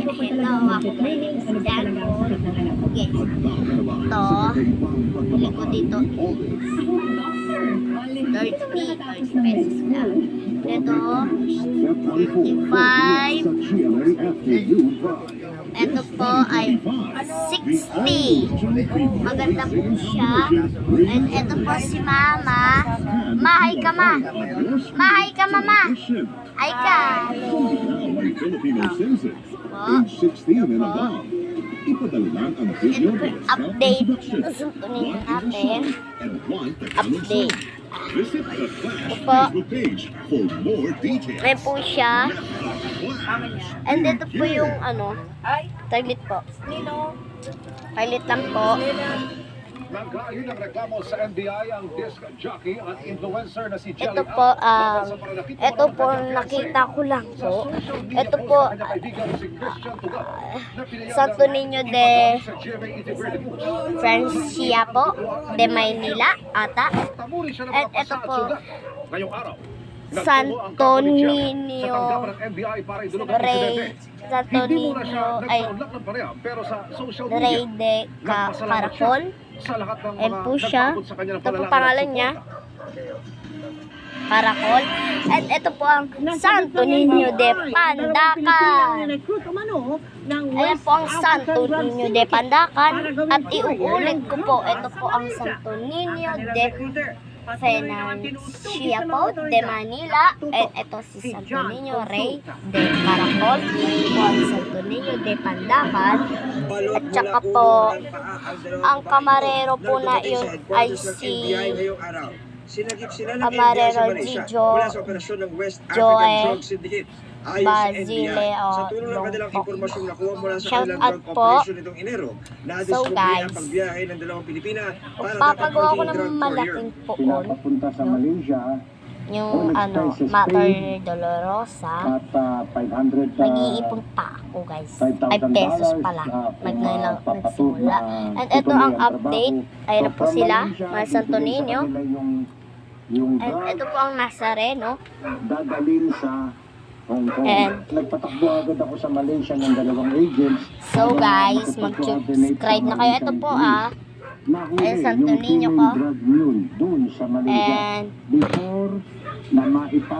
Hello, ako my name is Janko. Okay. Ito, bili ko dito 30 pesos lang. Ito, 55. Ito po ay 60. Maganda po siya. And ito po si Mama. Mahay ka, Ma. Mahay ka, Mama. Ay ka. Update. Suntunin natin. Update. Ito po. May po siya. And ito po yung taglit po. Taglit lang po. Naghahin ng reklamo sa NBI ang disc jockey at influencer na si Jelly. Ito po nakita ko lang po. Ito po Santo Niño de Francia po, de Maynila ata. At ito po Santo Niño Rey de Caracol. And po siya. Ito po pangalan niya. Caracol. At ito po ang Santo Niño de Pandacan. Ayan po ang Santo Niño de Pandacan. At iuulit ko po. Ito po ang Santo Niño de Fenancia po, de Manila. At ito si Santo Niño Rey de Caracol. Ito po ang Santo Niño de Pandacan. At saka po, ang kamarero po na yun ay si Camarero Gijo Joe Basile shout out po. So guys, papagawa ko ng malaking poon yung Mater Dolorosa. Nag-iipon pa ako guys, 5 pesos pala nagsimula. And ito ang update. Ayan na po sila, mga Santo Niño. And ito po ang Nazareno. Dadalhin sa Hong Kong. And nagpatakbo agad ako sa Malaysia ng 2 agents. So guys, mag-subscribe na kayo. Ito po ay Santo Niño ko.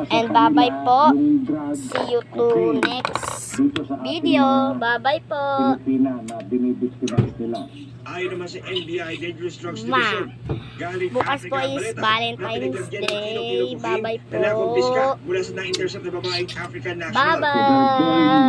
And bye-bye po. See you to next video. Bye-bye po. Ayon naman sa NBI Dangerous Drugs Division, bukas po is Valentine's Day. Bye-bye po. Mula sa na-intercept na babaeng African national. Bye-bye.